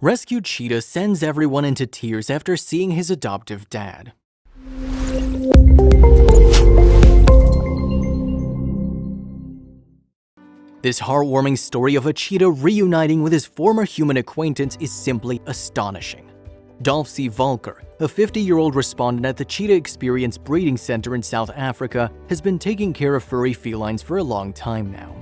Rescued cheetah sends everyone into tears after seeing his adoptive dad. This heartwarming story of a cheetah reuniting with his former human acquaintance is simply astonishing. Dolph C. Volker, a 50-year-old respondent at the Cheetah Experience Breeding Center in South Africa, has been taking care of furry felines for a long time now.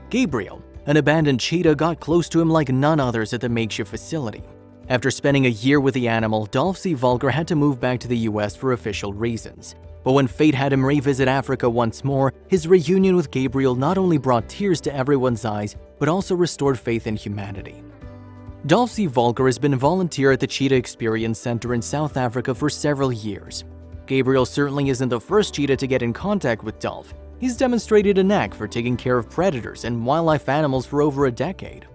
Gabriel, an abandoned cheetah, got close to him like none others at the makeshift facility. After spending a year with the animal, Dolph C. Volker had to move back to the US for official reasons. But when fate had him revisit Africa once more, his reunion with Gabriel not only brought tears to everyone's eyes, but also restored faith in humanity. Dolph C. Volker has been a volunteer at the Cheetah Experience Center in South Africa for several years. Gabriel certainly isn't the first cheetah to get in contact with Dolph. He's demonstrated a knack for taking care of predators and wildlife animals for over a decade.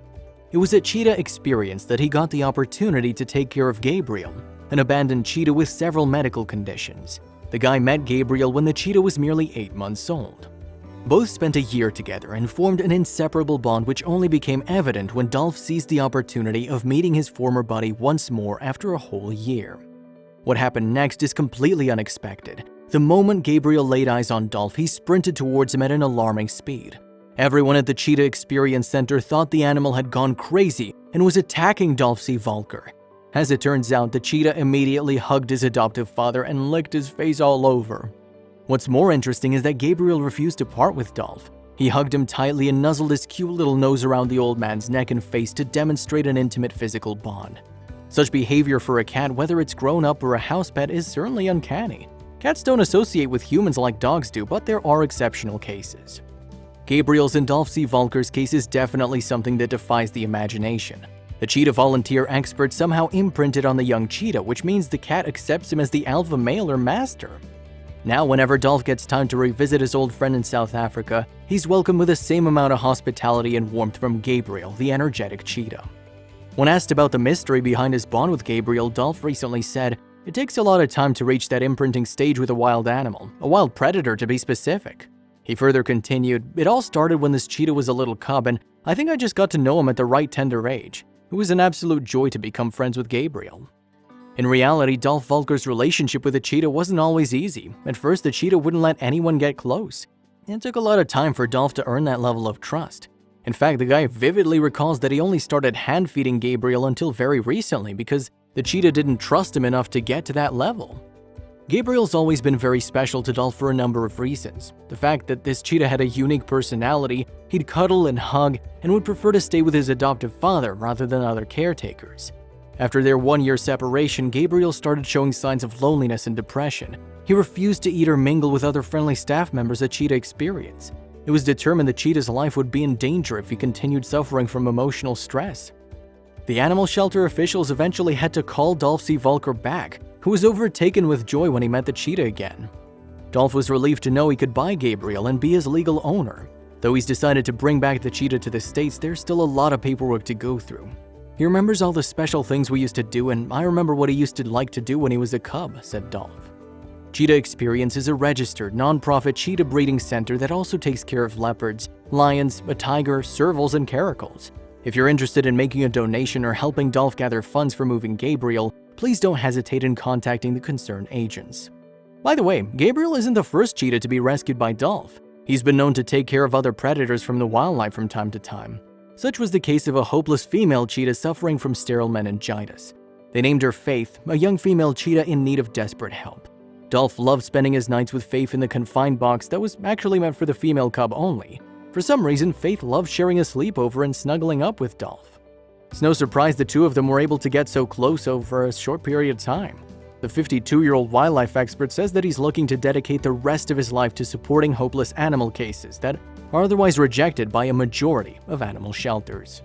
It was at Cheetah Experience that he got the opportunity to take care of Gabriel, an abandoned cheetah with several medical conditions. The guy met Gabriel when the cheetah was merely 8 months old. Both spent a year together and formed an inseparable bond which only became evident when Dolph seized the opportunity of meeting his former buddy once more after a whole year. What happened next is completely unexpected. The moment Gabriel laid eyes on Dolph, he sprinted towards him at an alarming speed. Everyone at the Cheetah Experience Center thought the animal had gone crazy and was attacking Dolph C. Volker. As it turns out, the cheetah immediately hugged his adoptive father and licked his face all over. What's more interesting is that Gabriel refused to part with Dolph. He hugged him tightly and nuzzled his cute little nose around the old man's neck and face to demonstrate an intimate physical bond. Such behavior for a cat, whether it's grown up or a house pet, is certainly uncanny. Cats don't associate with humans like dogs do, but there are exceptional cases. Gabriel's and Dolph C. Volker's case is definitely something that defies the imagination. The cheetah volunteer expert somehow imprinted on the young cheetah, which means the cat accepts him as the alpha male or master. Now, whenever Dolph gets time to revisit his old friend in South Africa, he's welcomed with the same amount of hospitality and warmth from Gabriel, the energetic cheetah. When asked about the mystery behind his bond with Gabriel, Dolph recently said, "It takes a lot of time to reach that imprinting stage with a wild animal, a wild predator to be specific." He further continued, "It all started when this cheetah was a little cub, and I think I just got to know him at the right tender age. It was an absolute joy to become friends with Gabriel." In reality, Dolph Volker's relationship with the cheetah wasn't always easy. At first, the cheetah wouldn't let anyone get close. It took a lot of time for Dolph to earn that level of trust. In fact, the guy vividly recalls that he only started hand-feeding Gabriel until very recently because the cheetah didn't trust him enough to get to that level. Gabriel's always been very special to Dolph for a number of reasons. The fact that this cheetah had a unique personality, he'd cuddle and hug, and would prefer to stay with his adoptive father rather than other caretakers. After their 1-year separation, Gabriel started showing signs of loneliness and depression. He refused to eat or mingle with other friendly staff members at Cheetah Experience. It was determined the cheetah's life would be in danger if he continued suffering from emotional stress. The animal shelter officials eventually had to call Dolph C. Volker back, who was overtaken with joy when he met the cheetah again. Dolph was relieved to know he could buy Gabriel and be his legal owner. Though he's decided to bring back the cheetah to the States, there's still a lot of paperwork to go through. He remembers all the special things we used to do, and I remember what he used to like to do when he was a cub, said Dolph. Cheetah Experience is a registered, non-profit cheetah breeding center that also takes care of leopards, lions, a tiger, servals, and caracals. If you're interested in making a donation or helping Dolph gather funds for moving Gabriel, please don't hesitate in contacting the concerned agents. By the way, Gabriel isn't the first cheetah to be rescued by Dolph. He's been known to take care of other predators from the wildlife from time to time. Such was the case of a hopeless female cheetah suffering from sterile meningitis. They named her Faith, a young female cheetah in need of desperate help. Dolph loved spending his nights with Faith in the confined box that was actually meant for the female cub only. For some reason, Faith loved sharing a sleepover and snuggling up with Dolph. It's no surprise the two of them were able to get so close over a short period of time. The 52-year-old wildlife expert says that he's looking to dedicate the rest of his life to supporting hopeless animal cases that are otherwise rejected by a majority of animal shelters.